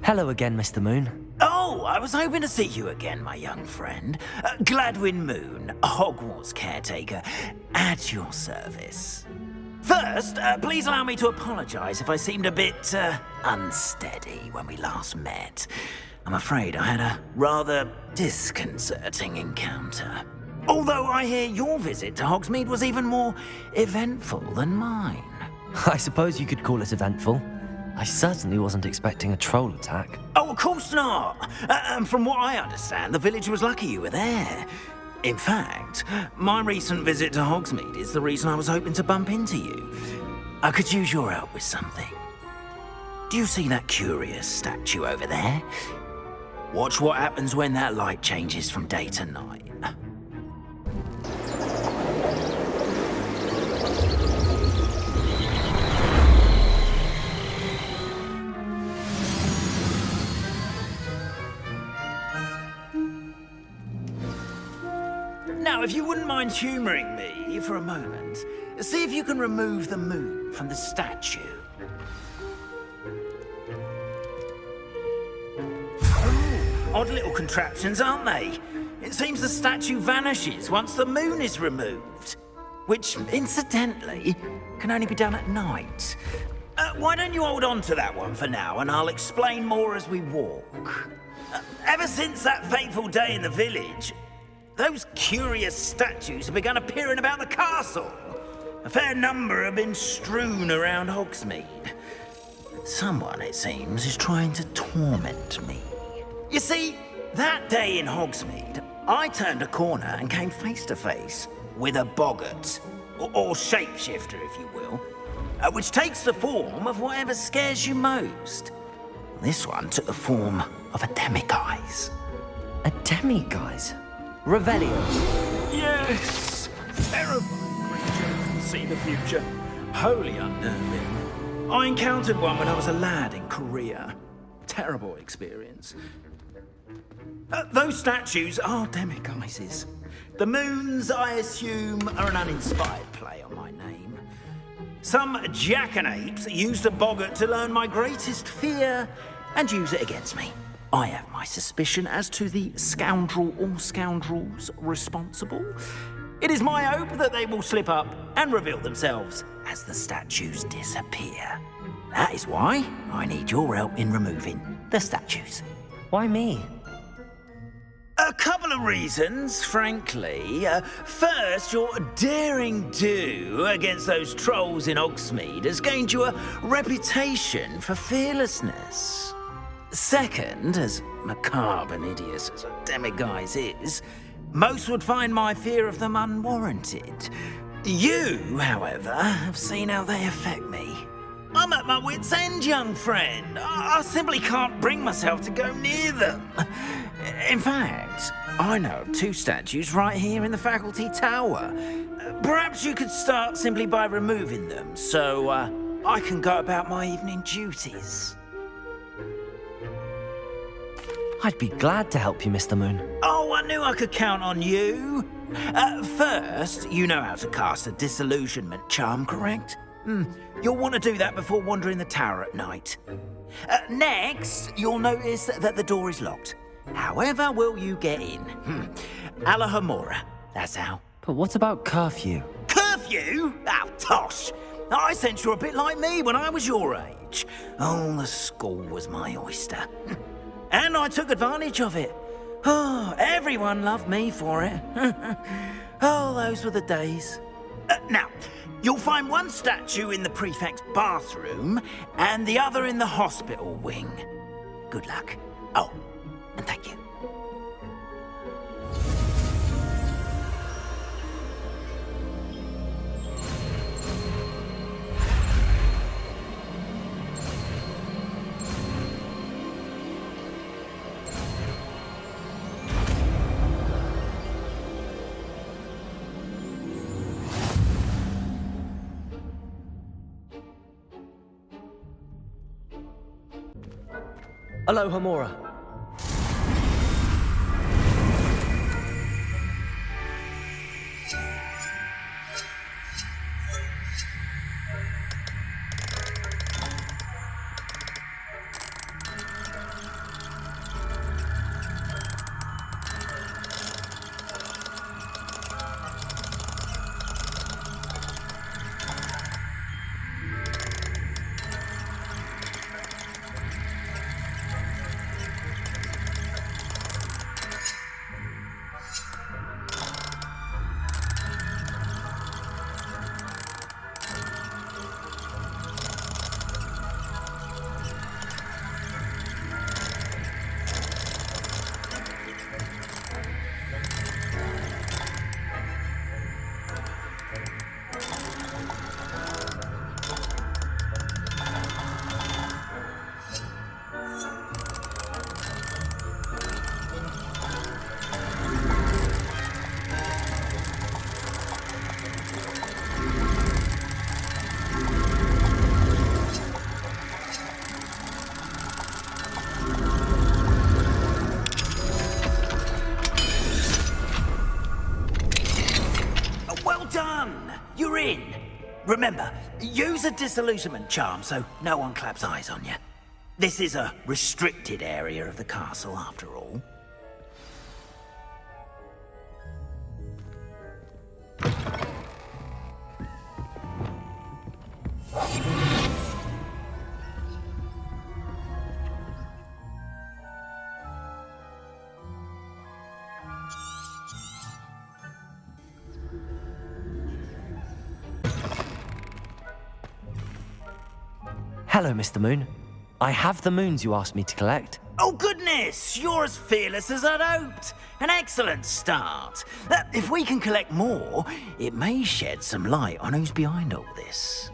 Hello again, Mr. Moon. Oh, I was hoping to see you again, my young friend. Gladwin Moon, Hogwarts caretaker, at your service. First, please allow me to apologize if I seemed a bit, unsteady when we last met. I'm afraid I had a rather disconcerting encounter. Although I hear your visit to Hogsmeade was even more eventful than mine. I suppose you could call it eventful. I certainly wasn't expecting a troll attack. Oh, of course not. And from what I understand, the village was lucky you were there. In fact, my recent visit to Hogsmeade is the reason I was hoping to bump into you. I could use your help with something. Do you see that curious statue over there? Watch what happens when that light changes from day to night. Now, if you wouldn't mind humouring me for a moment, see if you can remove the moon from the statue. Oh, odd little contraptions, aren't they? It seems the statue vanishes once the moon is removed, which, incidentally, can only be done at night. Why don't you hold on to that one for now, and I'll explain more as we walk. Ever since that fateful day in the village, those curious statues have begun appearing about the castle. A fair number have been strewn around Hogsmeade. Someone, it seems, is trying to torment me. You see, that day in Hogsmeade, I turned a corner and came face to face with a boggart, or shapeshifter, if you will, which takes the form of whatever scares you most. This one took the form of a demiguise. A demiguise? Revelio. Yes! Terrifying creature who can see the future. Wholly unnerving. I encountered one when I was a lad in Korea. Terrible experience. Those statues are demiguises. The moons, I assume, are an uninspired play on my name. Some jackanapes used a boggart to learn my greatest fear and use it against me. I have my suspicion as to the scoundrel or scoundrels responsible. It is my hope that they will slip up and reveal themselves as the statues disappear. That is why I need your help in removing the statues. Why me? A couple of reasons, frankly. First, your daring do against those trolls in Hogsmeade has gained you a reputation for fearlessness. Second, as macabre and hideous as a demiguise is, most would find my fear of them unwarranted. You, however, have seen how they affect me. I'm at my wit's end, young friend. I simply can't bring myself to go near them. In fact, I know of two statues right here in the faculty tower. Perhaps you could start simply by removing them, so I can go about my evening duties. I'd be glad to help you, Mr. Moon. Oh, I knew I could count on you. First, you know how to cast a disillusionment charm, correct? You'll want to do that before wandering the tower at night. Next, you'll notice that the door is locked. However will you get in? Alahomora, that's how. But what about curfew? Curfew? Oh, tosh. I sense you're a bit like me when I was your age. Oh, the school was my oyster. And I took advantage of it. Oh, everyone loved me for it. Oh, those were the days. Now, you'll find one statue in the prefect's bathroom and the other in the hospital wing. Good luck. Oh, and thank you. Alohomora. Remember, use a disillusionment charm so no one claps eyes on you. This is a restricted area of the castle, after all. Hello, Mr. Moon. I have the moons you asked me to collect. Oh, goodness! You're as fearless as I'd hoped. An excellent start. If we can collect more, it may shed some light on who's behind all this.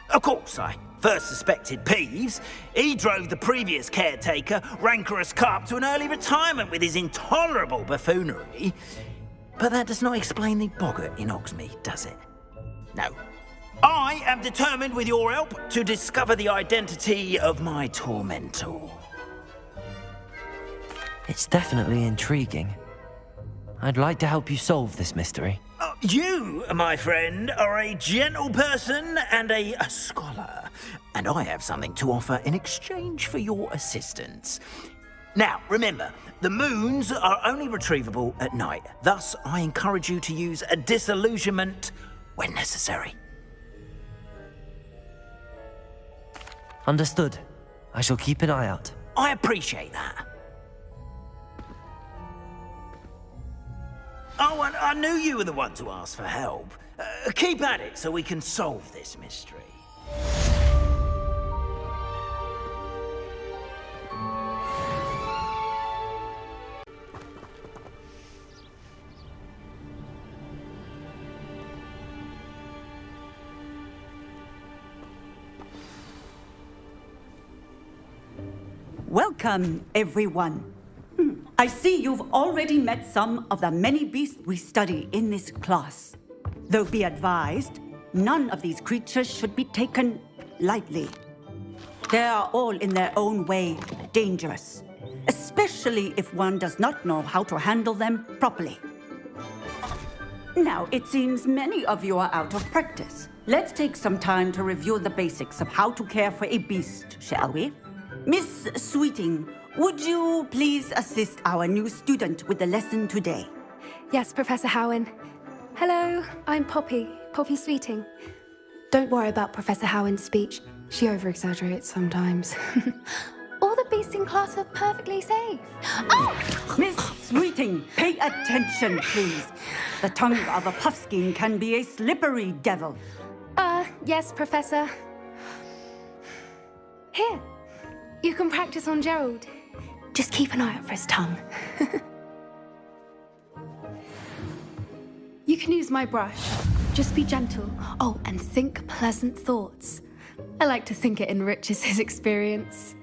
Of course, I first suspected Peeves. He drove the previous caretaker, Rancorous Carp, to an early retirement with his intolerable buffoonery. But that does not explain the boggart in Hogsmeade, does it? No. I am determined, with your help, to discover the identity of my tormentor. It's definitely intriguing. I'd like to help you solve this mystery. You, my friend, are a gentle person and a scholar, and I have something to offer in exchange for your assistance. Now, remember, the moons are only retrievable at night. Thus, I encourage you to use a disillusionment when necessary. Understood. I shall keep an eye out. I appreciate that. Oh, and I knew you were the one to ask for help. Keep at it so we can solve this mystery. Welcome, everyone. I see you've already met some of the many beasts we study in this class. Though be advised, none of these creatures should be taken lightly. They are all in their own way dangerous, especially if one does not know how to handle them properly. Now, it seems many of you are out of practice. Let's take some time to review the basics of how to care for a beast, shall we? Miss Sweeting, would you please assist our new student with the lesson today? Yes, Professor Howen. Hello, I'm Poppy Sweeting. Don't worry about Professor Howen's speech. She over-exaggerates sometimes. All the beasts in class are perfectly safe. Oh! Miss Sweeting, pay attention, please. The tongue of a puffskein can be a slippery devil. Yes, Professor. Here, you can practice on Gerald. Just keep an eye out for his tongue. You can use my brush. Just be gentle. Oh, and think pleasant thoughts. I like to think it enriches his experience.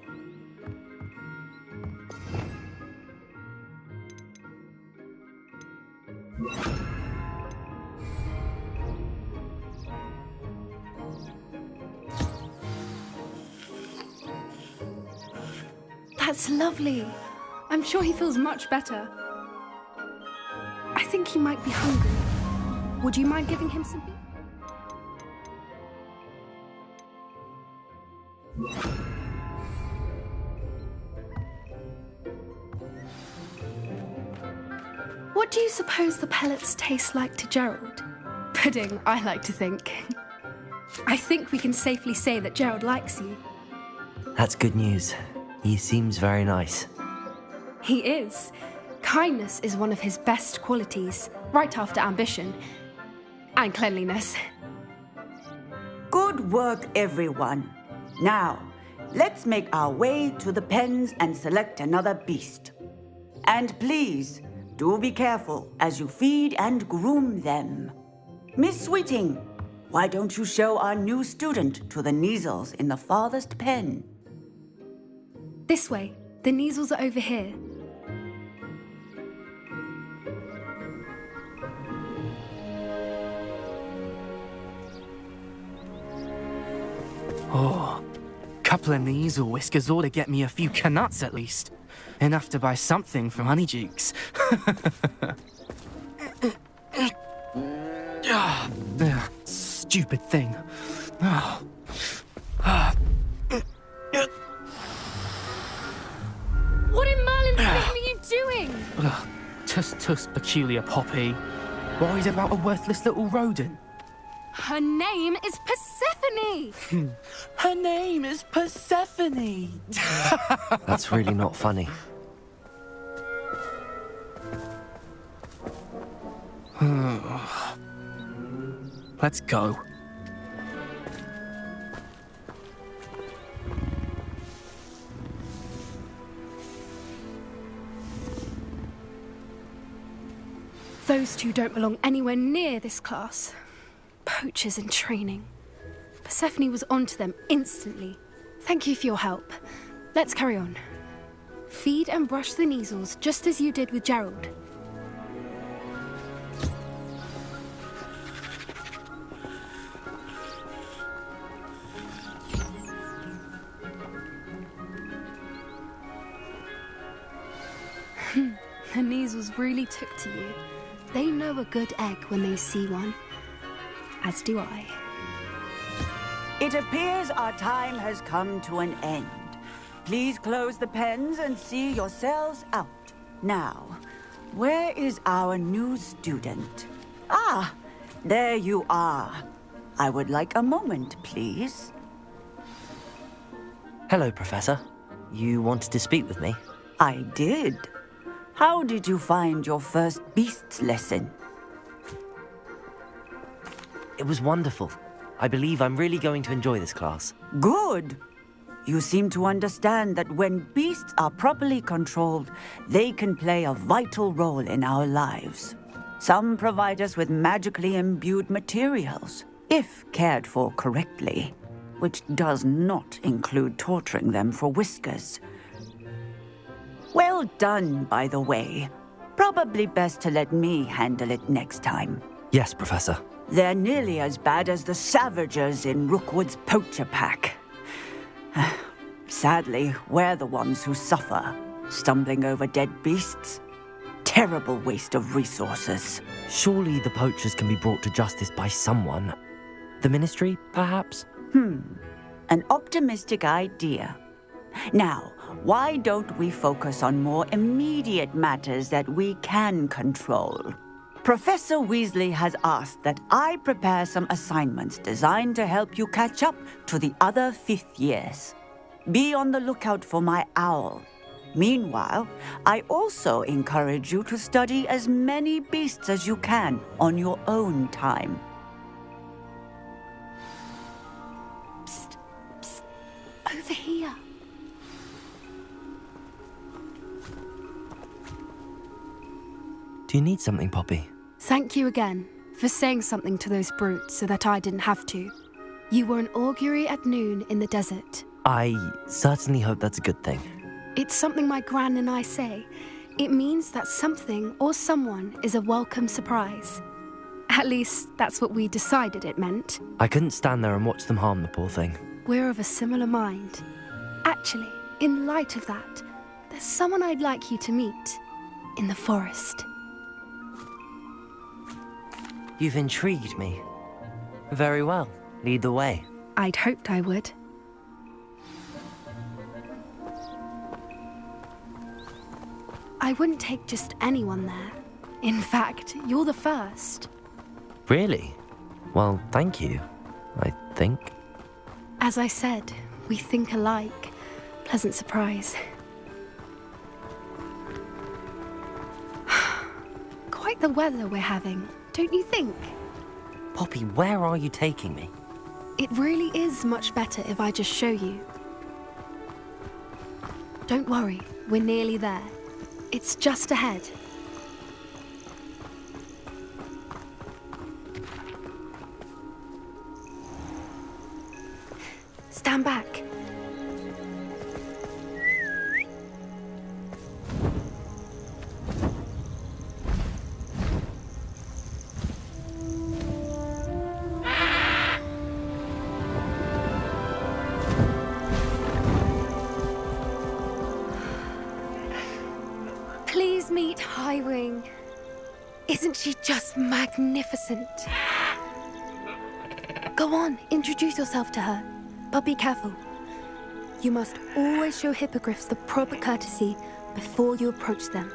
That's lovely. I'm sure he feels much better. I think he might be hungry. Would you mind giving him some beef? What do you suppose the pellets taste like to Gerald? Pudding, I like to think. I think we can safely say that Gerald likes you. That's good news. He seems very nice. He is. Kindness is one of his best qualities, right after ambition. And cleanliness. Good work, everyone. Now, let's make our way to the pens and select another beast. And please, do be careful as you feed and groom them. Miss Sweeting, why don't you show our new student to the Kneazles in the farthest pen? This way. The Kneazles are over here. Oh, couple of Kneazle whiskers ought to get me a few canuts at least. Enough to buy something from Honeydukes. Stupid thing. What in Merlin's name are you doing? Tus peculiar Poppy. Worried about a worthless little rodent? Her name is Persephone! Her name is Persephone! That's really not funny. Let's go. Those two don't belong anywhere near this class. Poachers in training. Persephone was onto them instantly. Thank you for your help. Let's carry on. Feed and brush the measles just as you did with Gerald. The measles really took to you. They know a good egg when they see one. As do I. It appears our time has come to an end. Please close the pens and see yourselves out. Now, where is our new student? Ah, there you are. I would like a moment, please. Hello, Professor. You wanted to speak with me? I did. How did you find your first beasts lesson? It was wonderful. I believe I'm really going to enjoy this class. Good. You seem to understand that when beasts are properly controlled, they can play a vital role in our lives. Some provide us with magically imbued materials, if cared for correctly, which does not include torturing them for whiskers. Well done, by the way. Probably best to let me handle it next time. Yes, Professor. They're nearly as bad as the Savagers in Rookwood's poacher pack. Sadly, we're the ones who suffer, stumbling over dead beasts. Terrible waste of resources. Surely the poachers can be brought to justice by someone. The Ministry, perhaps? An optimistic idea. Now, why don't we focus on more immediate matters that we can control? Professor Weasley has asked that I prepare some assignments designed to help you catch up to the other fifth years. Be on the lookout for my owl. Meanwhile, I also encourage you to study as many beasts as you can on your own time. Psst, psst, over here. Do you need something, Poppy? Thank you again for saying something to those brutes so that I didn't have to. You were an augury at noon in the desert. I certainly hope that's a good thing. It's something my gran and I say. It means that something or someone is a welcome surprise. At least, that's what we decided it meant. I couldn't stand there and watch them harm the poor thing. We're of a similar mind. Actually, in light of that, there's someone I'd like you to meet. In the forest. You've intrigued me. Very well. Lead the way. I'd hoped I would. I wouldn't take just anyone there. In fact, you're the first. Really? Well, thank you, I think. As I said, we think alike. Pleasant surprise. Quite the weather we're having, don't you think? Poppy, where are you taking me? It really is much better if I just show you. Don't worry, we're nearly there. It's just ahead. Stand back. Please meet Highwing. Isn't she just magnificent? Go on, introduce yourself to her. But be careful. You must always show hippogriffs the proper courtesy before you approach them.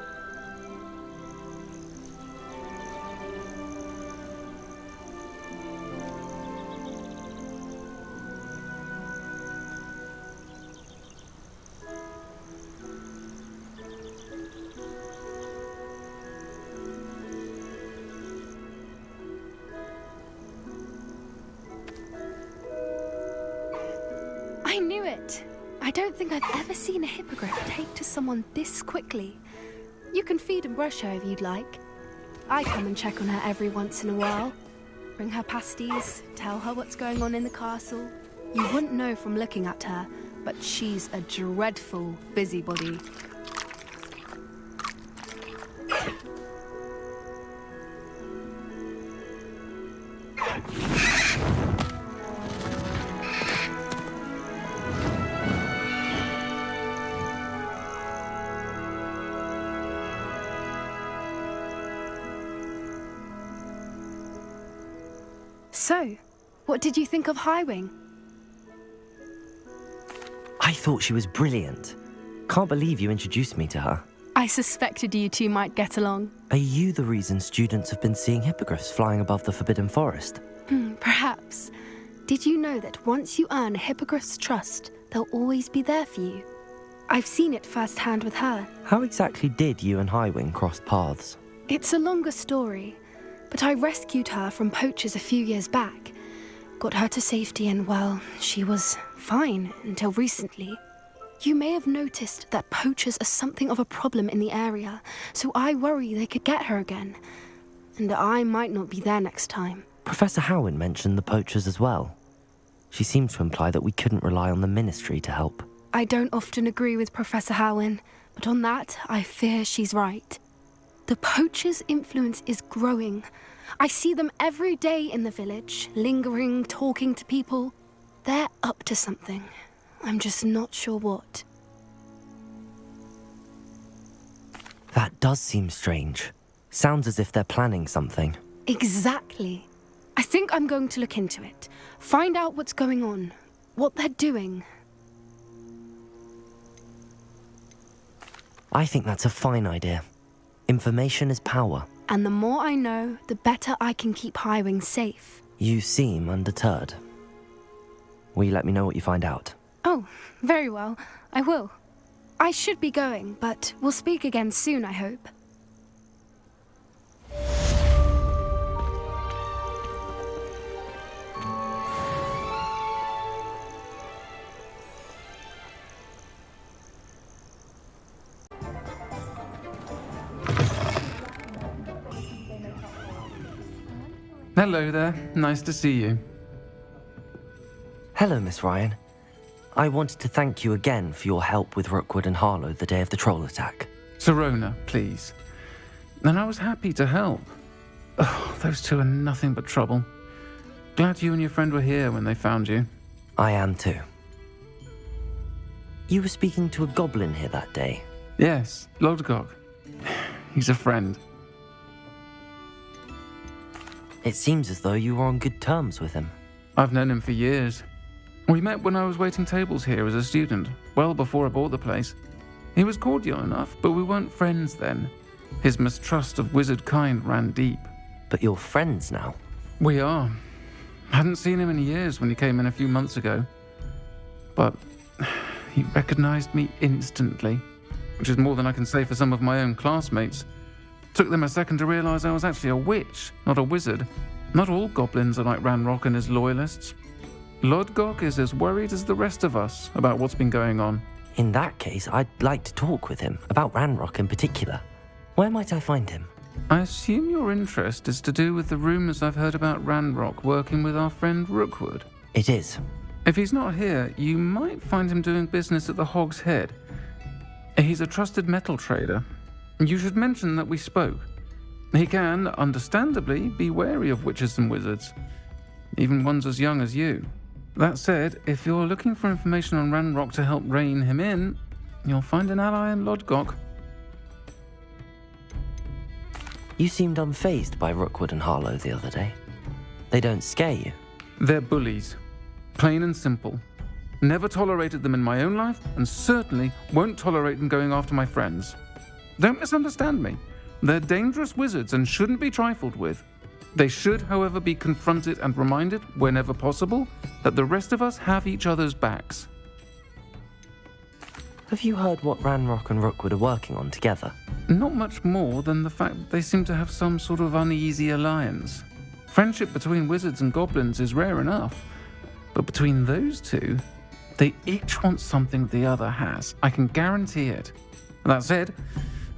I knew it. I don't think I've ever seen a hippogriff take to someone this quickly. You can feed and brush her if you'd like. I come and check on her every once in a while. Bring her pasties, tell her what's going on in the castle. You wouldn't know from looking at her, but she's a dreadful busybody. So, what did you think of Highwing? I thought she was brilliant. Can't believe you introduced me to her. I suspected you two might get along. Are you the reason students have been seeing hippogriffs flying above the Forbidden Forest? Perhaps. Did you know that once you earn a hippogriff's trust, they'll always be there for you? I've seen it firsthand with her. How exactly did you and Highwing cross paths? It's a longer story, but I rescued her from poachers a few years back. Got her to safety and, well, she was fine until recently. You may have noticed that poachers are something of a problem in the area, so I worry they could get her again. And I might not be there next time. Professor Howen mentioned the poachers as well. She seemed to imply that we couldn't rely on the Ministry to help. I don't often agree with Professor Howen, but on that, I fear she's right. The poachers' influence is growing. I see them every day in the village, lingering, talking to people. They're up to something. I'm just not sure what. That does seem strange. Sounds as if they're planning something. Exactly. I think I'm going to look into it. Find out what's going on, what they're doing. I think that's a fine idea. Information is power. And the more I know, the better I can keep Highwing safe. You seem undeterred. Will you let me know what you find out? Oh, very well. I will. I should be going, but we'll speak again soon, I hope. Hello there. Nice to see you. Hello, Miss Ryan. I wanted to thank you again for your help with Rookwood and Harlow the day of the troll attack. Serona, please. And I was happy to help. Oh, those two are nothing but trouble. Glad you and your friend were here when they found you. I am too. You were speaking to a goblin here that day. Yes, Lodgok. He's a friend. It seems as though you were on good terms with him. I've known him for years. We met when I was waiting tables here as a student, well before I bought the place. He was cordial enough, but we weren't friends then. His mistrust of wizard kind ran deep. But you're friends now. We are. Hadn't seen him in years when he came in a few months ago. But he recognized me instantly, which is more than I can say for some of my own classmates. Took them a second to realize I was actually a witch, not a wizard. Not all goblins are like Ranrock and his loyalists. Lodgok is as worried as the rest of us about what's been going on. In that case, I'd like to talk with him, about Ranrock in particular. Where might I find him? I assume your interest is to do with the rumors I've heard about Ranrock working with our friend Rookwood. It is. If he's not here, you might find him doing business at the Hog's Head. He's a trusted metal trader. You should mention that we spoke. He can, understandably, be wary of witches and wizards, even ones as young as you. That said, if you're looking for information on Ranrock to help rein him in, you'll find an ally in Lodgok. You seemed unfazed by Rookwood and Harlow the other day. They don't scare you. They're bullies. Plain and simple. Never tolerated them in my own life, and certainly won't tolerate them going after my friends. Don't misunderstand me. They're dangerous wizards and shouldn't be trifled with. They should, however, be confronted and reminded, whenever possible, that the rest of us have each other's backs. Have you heard what Ranrock and Rookwood are working on together? Not much more than the fact that they seem to have some sort of uneasy alliance. Friendship between wizards and goblins is rare enough, but between those two, they each want something the other has. I can guarantee it. That said,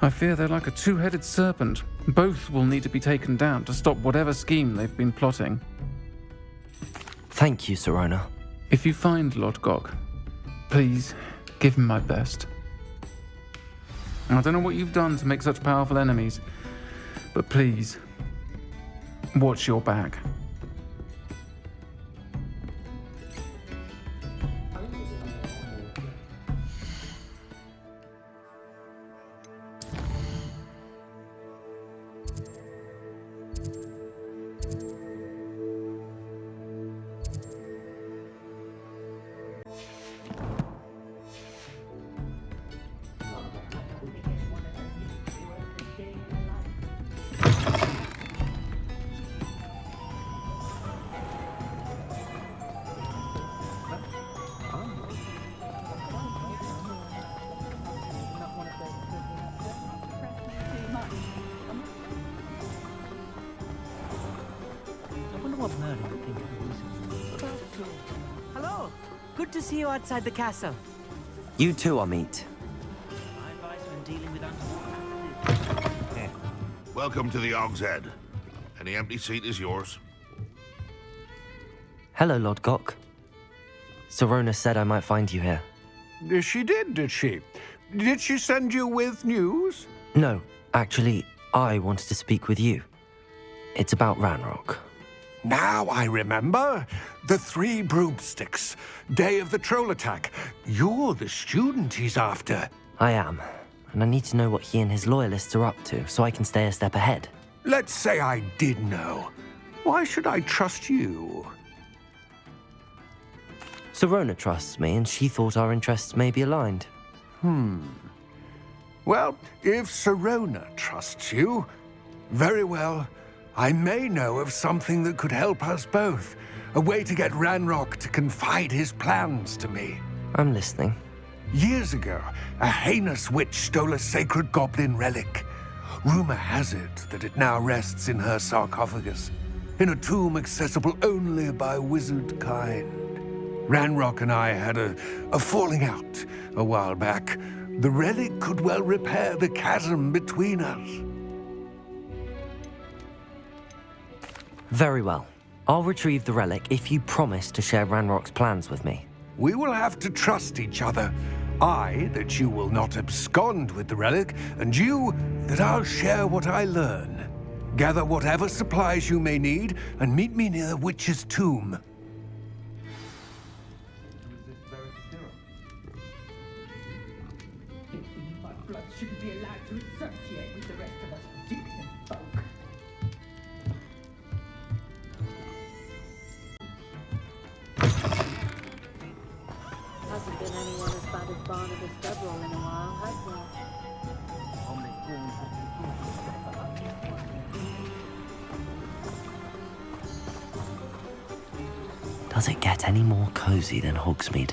I fear they're like a two-headed serpent. Both will need to be taken down to stop whatever scheme they've been plotting. Thank you, Serona. If you find Lord Gog, please give him my best. I don't know what you've done to make such powerful enemies, but please, watch your back. Hello. Good to see you outside the castle. You too, Amit. My advice when dealing with underwater. Welcome to the Og's Head. Any empty seat is yours. Hello, Lord Gok. Serona said I might find you here. She did she? Did she send you with news? No, actually, I wanted to speak with you. It's about Ranrock. Now I remember. The 3 broomsticks. Day of the troll attack. You're the student he's after. I am, and I need to know what he and his loyalists are up to so I can stay a step ahead. Let's say I did know. Why should I trust you? Serona trusts me, and she thought our interests may be aligned. Well, if Serona trusts you, very well. I may know of something that could help us both. A way to get Ranrock to confide his plans to me. I'm listening. Years ago, a heinous witch stole a sacred goblin relic. Rumor has it that it now rests in her sarcophagus, in a tomb accessible only by wizard kind. Ranrock and I had a falling out a while back. The relic could well repair the chasm between us. Very well. I'll retrieve the relic if you promise to share Ranrock's plans with me. We will have to trust each other. I, that you will not abscond with the relic, and you, that I'll share what I learn. Gather whatever supplies you may need, and meet me near the witch's tomb. My blood shouldn't be allowed to associate with the rest of us decent folk. Hasn't been anyone as bad as Barnabas Deverell in a while, has there? Does it get any more cozy than Hogsmeade?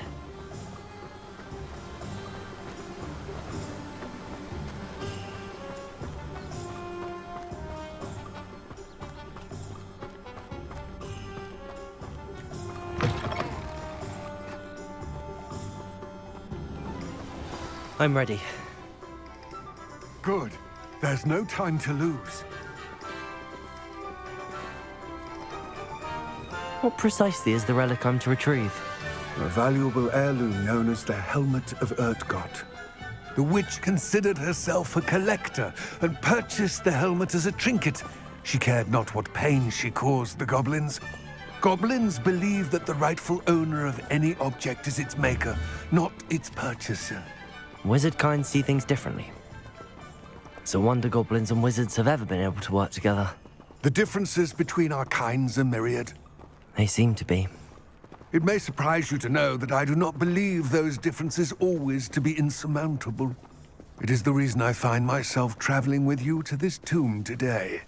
I'm ready. Good. There's no time to lose. What precisely is the relic I'm to retrieve? A valuable heirloom known as the Helmet of Urtgott. The witch considered herself a collector and purchased the helmet as a trinket. She cared not what pain she caused the goblins. Goblins believe that the rightful owner of any object is its maker, not its purchaser. Wizard kind see things differently. It's a wonder goblins and wizards have ever been able to work together. The differences between our kinds are myriad. They seem to be. It may surprise you to know that I do not believe those differences always to be insurmountable. It is the reason I find myself traveling with you to this tomb today.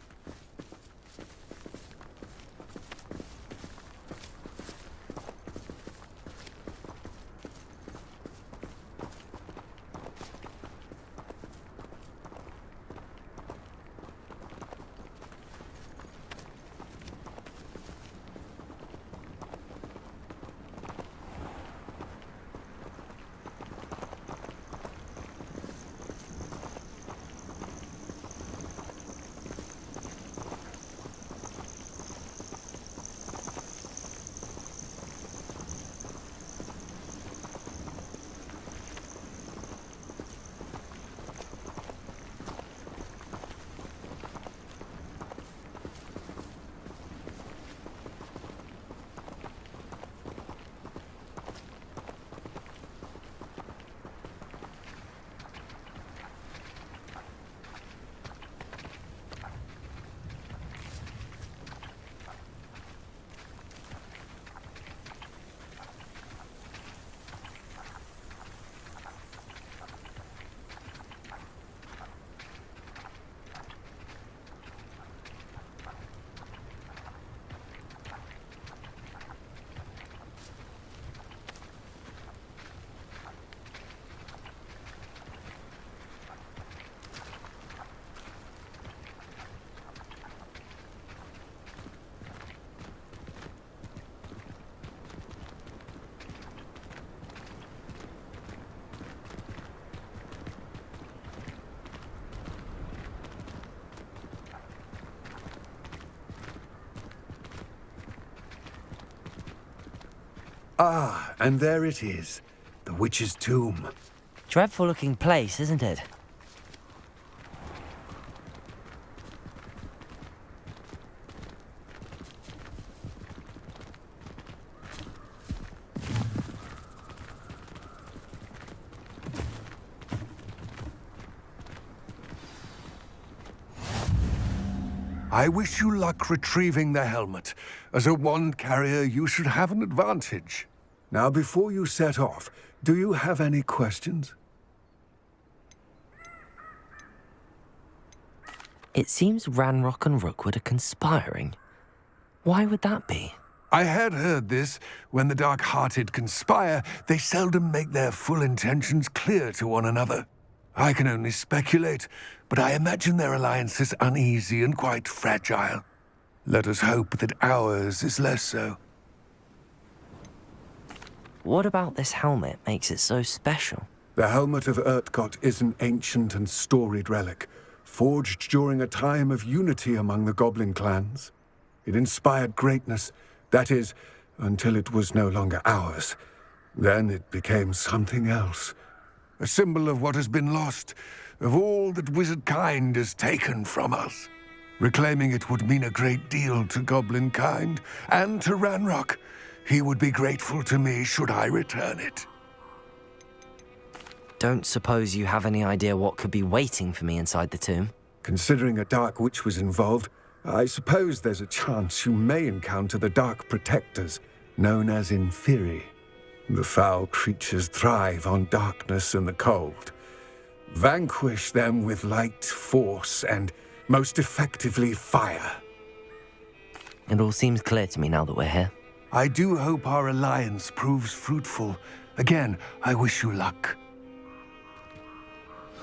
Ah, and there it is. The witch's tomb. Dreadful looking place, isn't it? I wish you luck retrieving the helmet. As a wand carrier, you should have an advantage. Now, before you set off, do you have any questions? It seems Ranrock and Rookwood are conspiring. Why would that be? I had heard this. When the dark-hearted conspire, they seldom make their full intentions clear to one another. I can only speculate, but I imagine their alliance is uneasy and quite fragile. Let us hope that ours is less so. What about this helmet makes it so special? The helmet of Urtkot is an ancient and storied relic, forged during a time of unity among the goblin clans. It inspired greatness, that is, until it was no longer ours. Then it became something else. A symbol of what has been lost, of all that wizard kind has taken from us. Reclaiming it would mean a great deal to goblin kind, and to Ranrock. He would be grateful to me should I return it. Don't suppose you have any idea what could be waiting for me inside the tomb? Considering a dark witch was involved, I suppose there's a chance you may encounter the Dark Protectors, known as Inferi. The foul creatures thrive on darkness and the cold. Vanquish them with light, force, and most effectively fire. It all seems clear to me now that we're here. I do hope our alliance proves fruitful. Again, I wish you luck.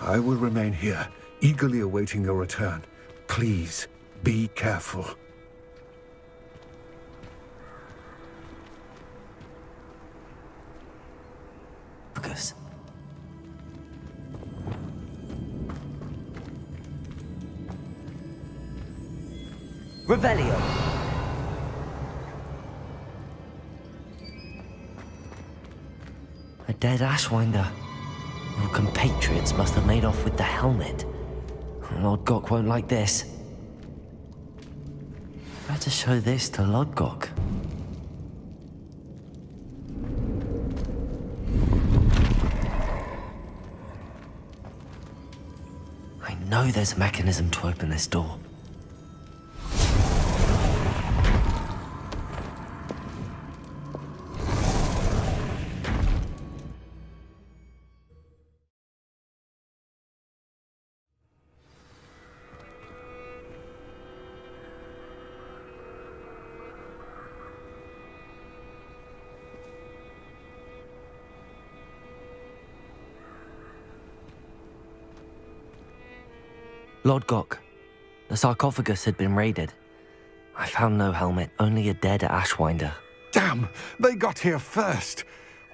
I will remain here, eagerly awaiting your return. Please, be careful. Focus. Revelio. A dead Ashwinder. Your compatriots must have made off with the helmet. Lodgok won't like this. Better show this to Lodgok. I know there's a mechanism to open this door. Lord Gok, the sarcophagus had been raided. I found no helmet, only a dead Ashwinder. Damn! They got here first.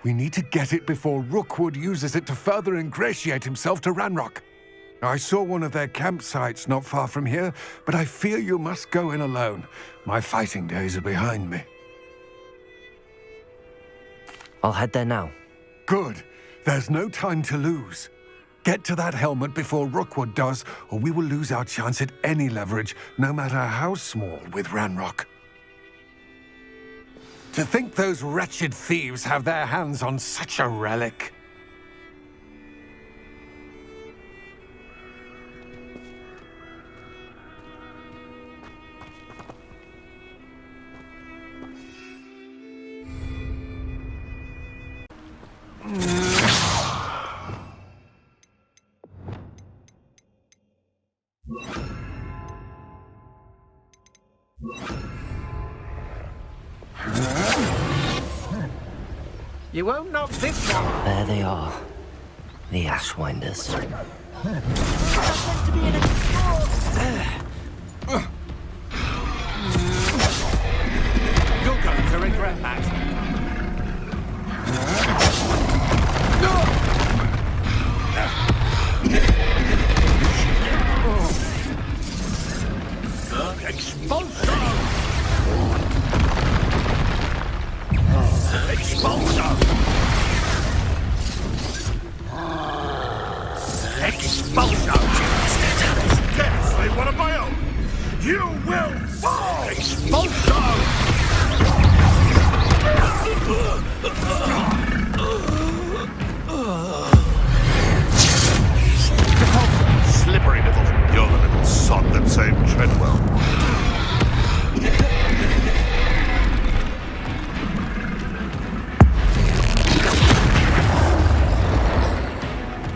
We need to get it before Rookwood uses it to further ingratiate himself to Ranrock. I saw one of their campsites not far from here, but I fear you must go in alone. My fighting days are behind me. I'll head there now. Good. There's no time to lose. Get to that helmet before Rookwood does, or we will lose our chance at any leverage, no matter how small, with Ranrock. To think those wretched thieves have their hands on such a relic. You won't knock this one. There they are. The Ashwinders. You're going to regret that. Expulsion! Expulsion! Expulsion! Scarcely one of my own! You will fall! Expulsion! Slippery little... You're the little sod that saved Treadwell.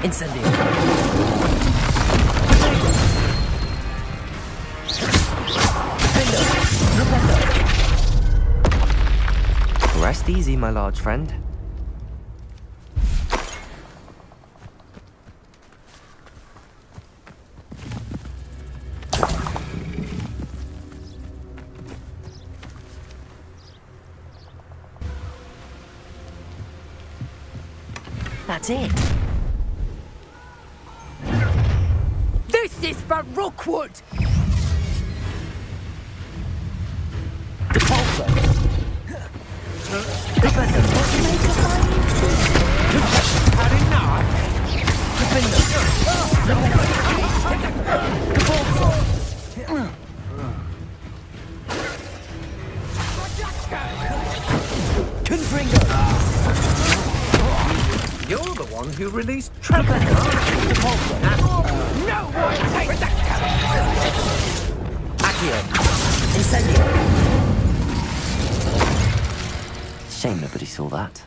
Incendio. Rest easy, my large friend. That's it. This is for Rookwood! You're the one who released Trevor. No one takes that. Accio. Incendio. Shame nobody saw that.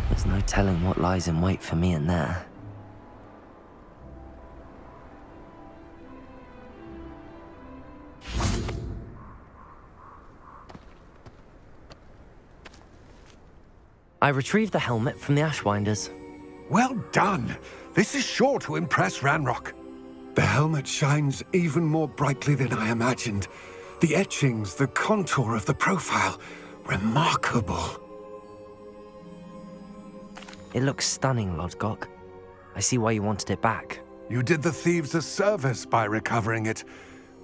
There's no telling what lies in wait for me in there. I retrieved the helmet from the Ashwinders. Well done. This is sure to impress Ranrock. The helmet shines even more brightly than I imagined. The etchings, the contour of the profile, remarkable. It looks stunning, Lord Gok. I see why you wanted it back. You did the thieves a service by recovering it.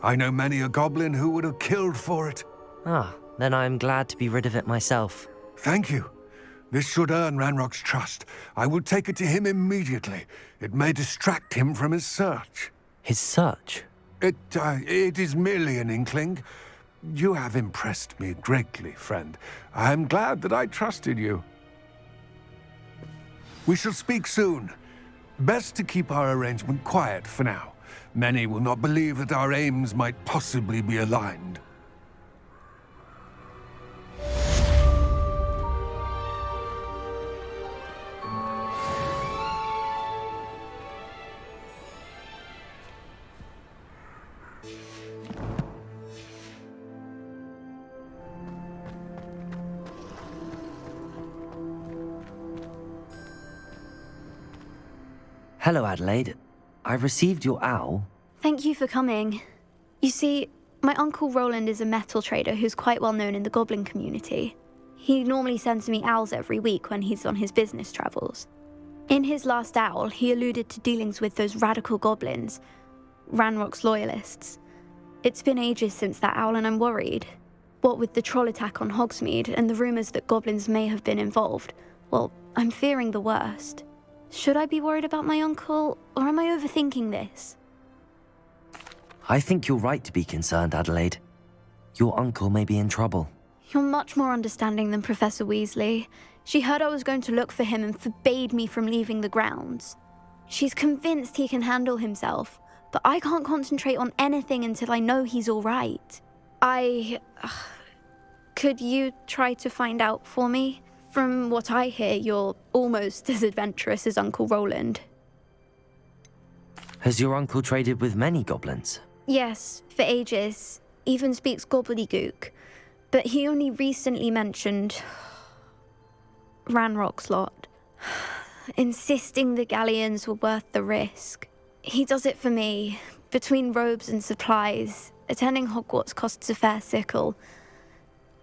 I know many a goblin who would have killed for it. Ah, then I'm glad to be rid of it myself. Thank you. This should earn Ranrock's trust. I will take it to him immediately. It may distract him from his search. His search? It is merely an inkling. You have impressed me greatly, friend. I am glad that I trusted you. We shall speak soon. Best to keep our arrangement quiet for now. Many will not believe that our aims might possibly be aligned. Hello, Adelaide. I received your owl. Thank you for coming. You see, my uncle Roland is a metal trader who's quite well known in the goblin community. He normally sends me owls every week when he's on his business travels. In his last owl, he alluded to dealings with those radical goblins, Ranrock's loyalists. It's been ages since that owl and I'm worried. What with the troll attack on Hogsmeade and the rumours that goblins may have been involved, well, I'm fearing the worst. Should I be worried about my uncle, or am I overthinking this? I think you're right to be concerned, Adelaide. Your uncle may be in trouble. You're much more understanding than Professor Weasley. She heard I was going to look for him and forbade me from leaving the grounds. She's convinced he can handle himself, but I can't concentrate on anything until I know he's all right. Could you try to find out for me? From what I hear, you're almost as adventurous as Uncle Roland. Has your uncle traded with many goblins? Yes, for ages. Even speaks gobbledygook. But he only recently mentioned Ranrock's lot, insisting the galleons were worth the risk. He does it for me. Between robes and supplies, attending Hogwarts costs a fair sickle.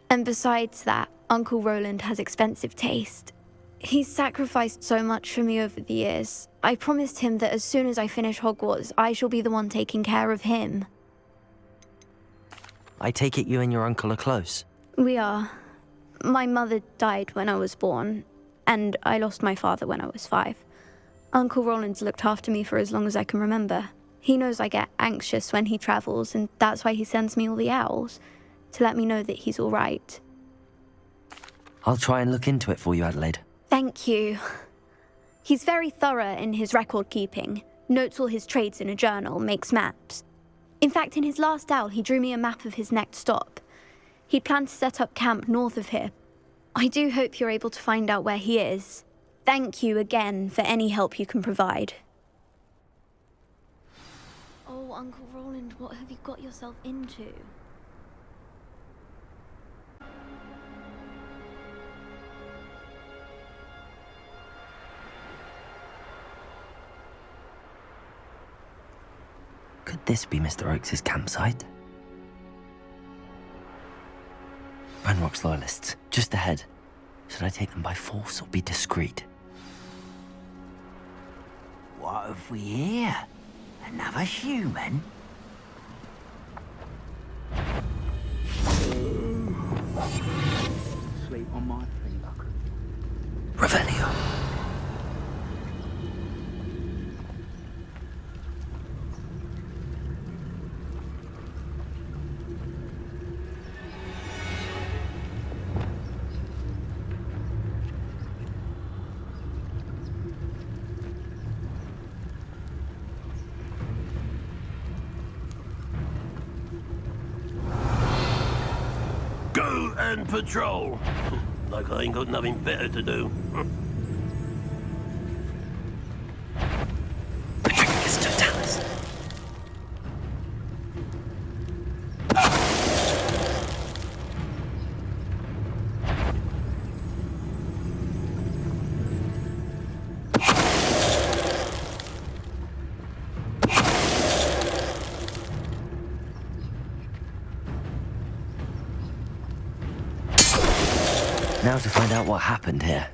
And besides that, Uncle Roland has expensive taste. He's sacrificed so much for me over the years. I promised him that as soon as I finish Hogwarts, I shall be the one taking care of him. I take it you and your uncle are close? We are. My mother died when I was born, and I lost my father when I was 5. Uncle Roland's looked after me for as long as I can remember. He knows I get anxious when he travels, and that's why he sends me all the owls, to let me know that he's all right. I'll try and look into it for you, Adelaide. Thank you. He's very thorough in his record keeping, notes all his trades in a journal, makes maps. In fact, in his last owl, he drew me a map of his next stop. He planned to set up camp north of here. I do hope you're able to find out where he is. Thank you again for any help you can provide. Oh, Uncle Roland, what have you got yourself into? Could this be Mr. Oakes' campsite? Ranrock's loyalists, just ahead. Should I take them by force or be discreet? What have we here? Another human? Sleep on my pillow. Revelio. Go and patrol. Like I ain't got nothing better to do. Now to find out what happened here.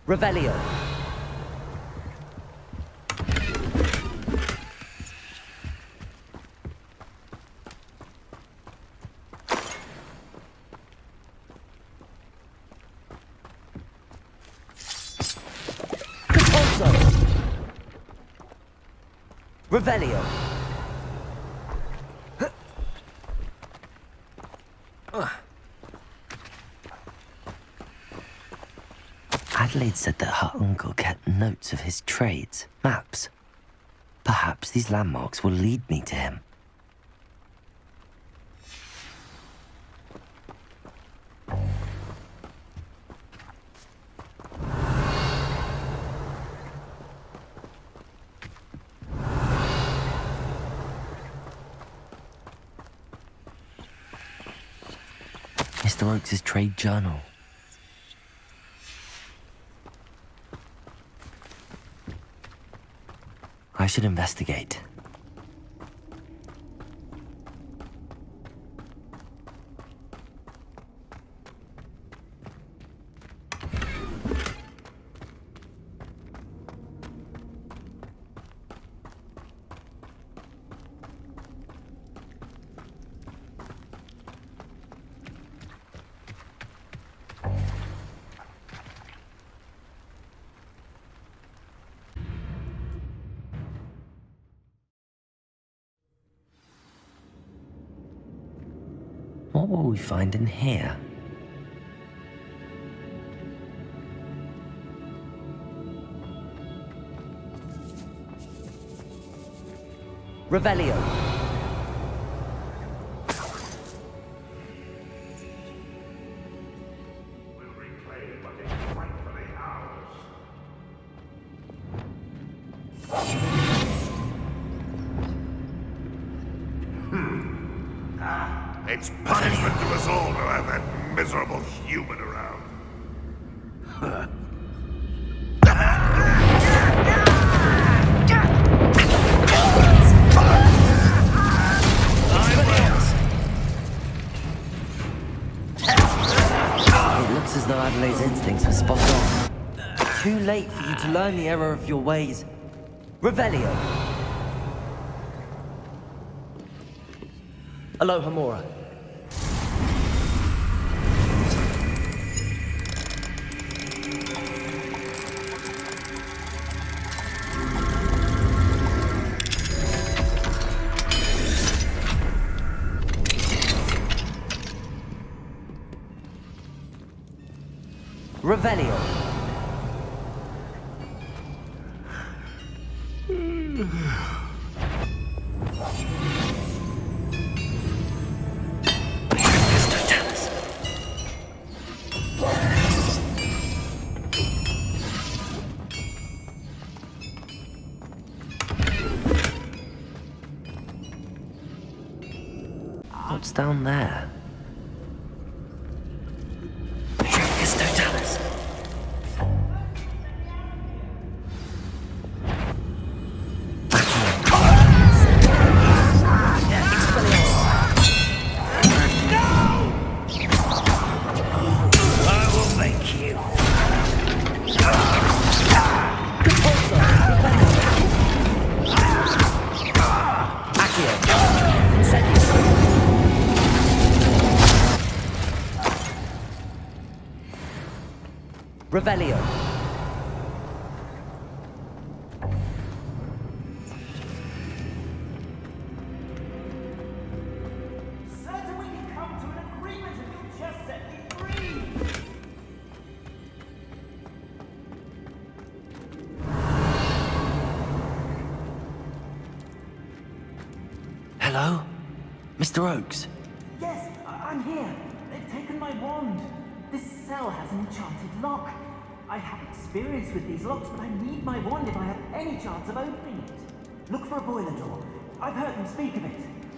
Revelio. Revelio. Adelaide said that her uncle kept notes of his trades, maps. Perhaps these landmarks will lead me to him. Mr. Oakes' trade journal. I should investigate. What will we find in here? Revelio. It's punishment to us all to have that miserable human around. It looks as though Adelaide's instincts were spot on. Too late for you to learn the error of your ways. Revelio. Aloha Mora. Revelio. What's down there? Revelio. Certain we can come to an agreement if you'll just set me free. Hello? Mr. Oakes? Yes, I'm here. They've taken my wand. This cell has an enchanted lock. I have experience with these locks, but I need my wand if I have any chance of opening it. Look for a boiler door. I've heard them speak of it.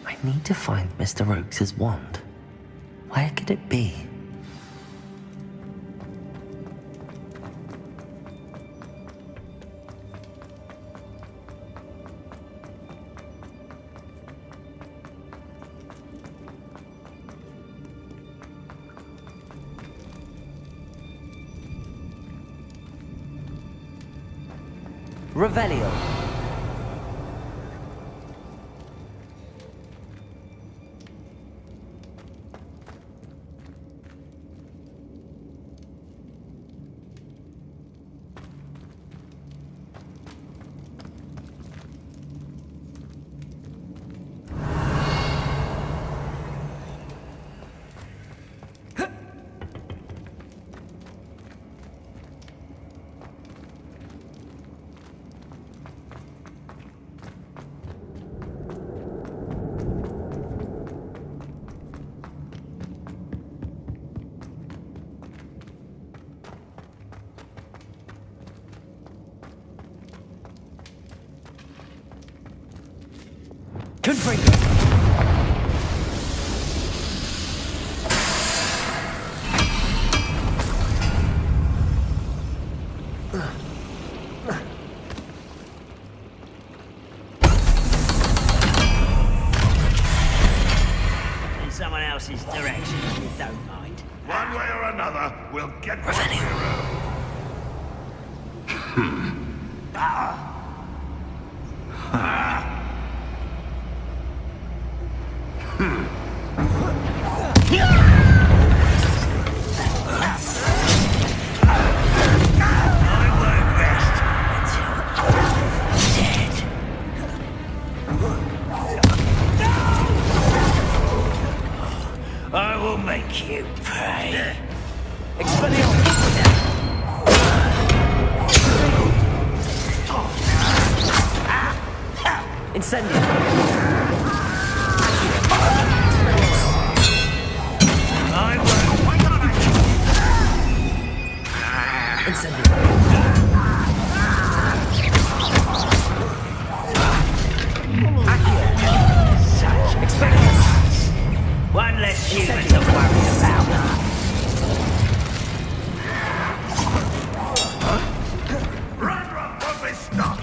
I need to find Mr. Oakes' wand. Where could it be? Revelio. In someone else's direction, if you don't mind. One way or another, we'll get one hero. I will make you pay. Incendio! I will. Incendio! Such experience. One less human to worry about. Run, don't be stopped!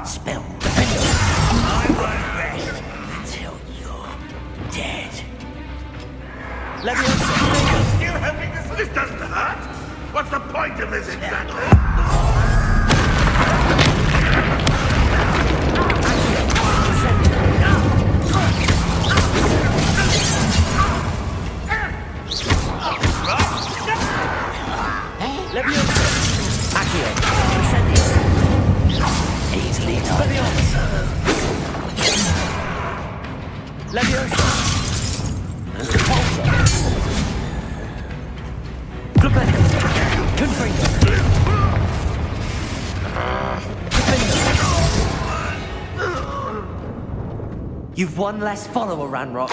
Spell. I won't rest until you're dead. Still having this? This doesn't hurt. What's the point of this exactly? Easily done. Leviosa! You've one less follower, Ranrock.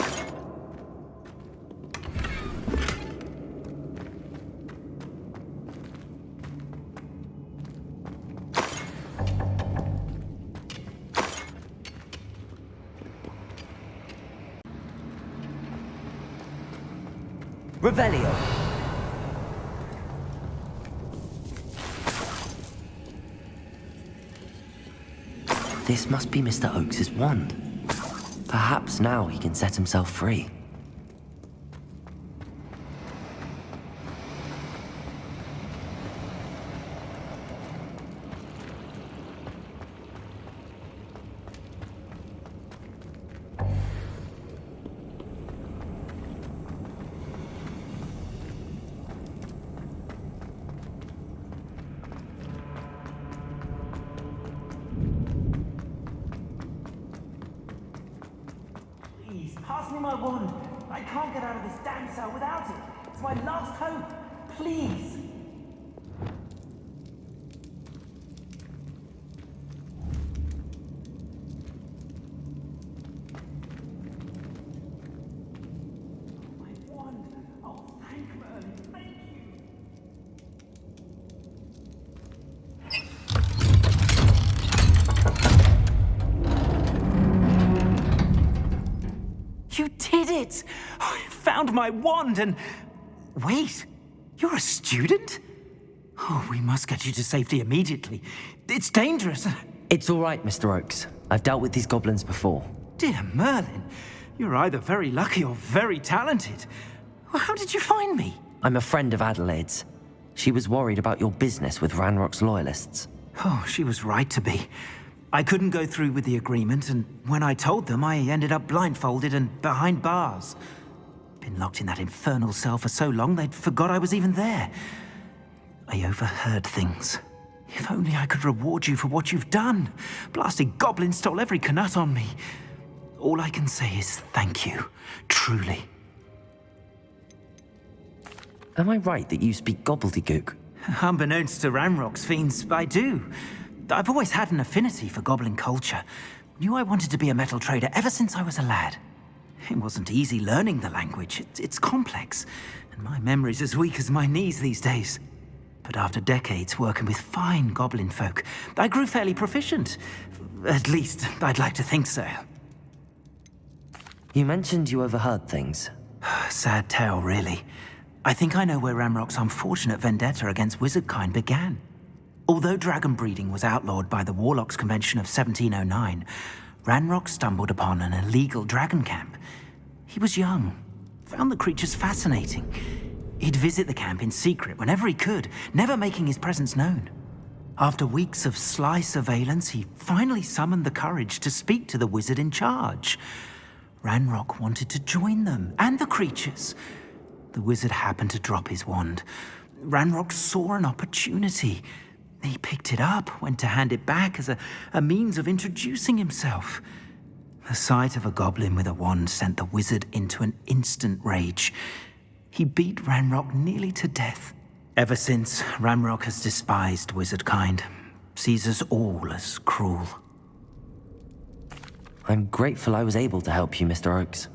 Revelio. This must be Mr. Oakes' wand. Perhaps now he can set himself free. Please, pass me my wand. I can't get out of this damn cell without it. It's my last hope. Please. My wand. Oh, thank Merlin. Thank you. You did it! I found my wand and... Wait, you're a student? Oh, we must get you to safety immediately. It's dangerous. It's all right, Mr. Oakes. I've dealt with these goblins before. Dear Merlin, you're either very lucky or very talented. How did you find me? I'm a friend of Adelaide's. She was worried about your business with Ranrock's loyalists. Oh, she was right to be. I couldn't go through with the agreement, and when I told them, I ended up blindfolded and behind bars. Been locked in that infernal cell for so long, they'd forgot I was even there. I overheard things. If only I could reward you for what you've done. Blasted goblin stole every Knut on me. All I can say is thank you, truly. Am I right that you speak gobbledygook? Unbeknownst to Ranrock's fiends, I do. I've always had an affinity for goblin culture. knew I wanted to be a metal trader ever since I was a lad. It wasn't easy learning the language. It's complex, and my memory's as weak as my knees these days. But after decades working with fine goblin folk, I grew fairly proficient. At least, I'd like to think so. You mentioned you overheard things. Sad tale, really. I think I know where Ranrock's unfortunate vendetta against wizardkind began. Although dragon breeding was outlawed by the Warlocks Convention of 1709, Ranrock stumbled upon an illegal dragon camp. He was young, found the creatures fascinating. He'd visit the camp in secret whenever he could, never making his presence known. After weeks of sly surveillance, he finally summoned the courage to speak to the wizard in charge. Ranrock wanted to join them, and the creatures. The wizard happened to drop his wand. Ranrock saw an opportunity. He picked it up, went to hand it back as a means of introducing himself. The sight of a goblin with a wand sent the wizard into an instant rage. He beat Ranrock nearly to death. Ever since, Ranrock has despised wizardkind, sees us all as cruel. I'm grateful I was able to help you, Mr. Oakes.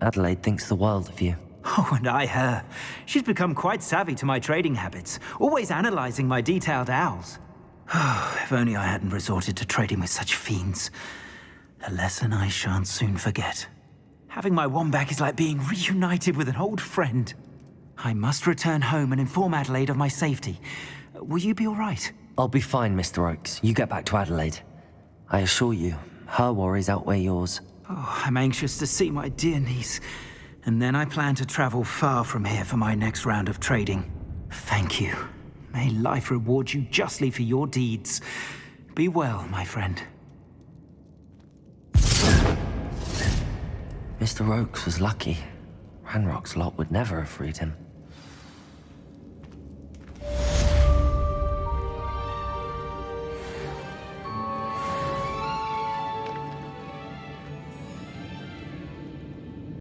Adelaide thinks the world of you. Oh, and I her. She's become quite savvy to my trading habits, always analyzing my detailed owls. If only I hadn't resorted to trading with such fiends. A lesson I shan't soon forget. Having my wand back is like being reunited with an old friend. I must return home and inform Adelaide of my safety. Will you be all right? I'll be fine, Mr. Oakes. You get back to Adelaide. I assure you, her worries outweigh yours. Oh, I'm anxious to see my dear niece. And then I plan to travel far from here for my next round of trading. Thank you. May life reward you justly for your deeds. Be well, my friend. Mr. Oakes was lucky. Ranrock's lot would never have freed him.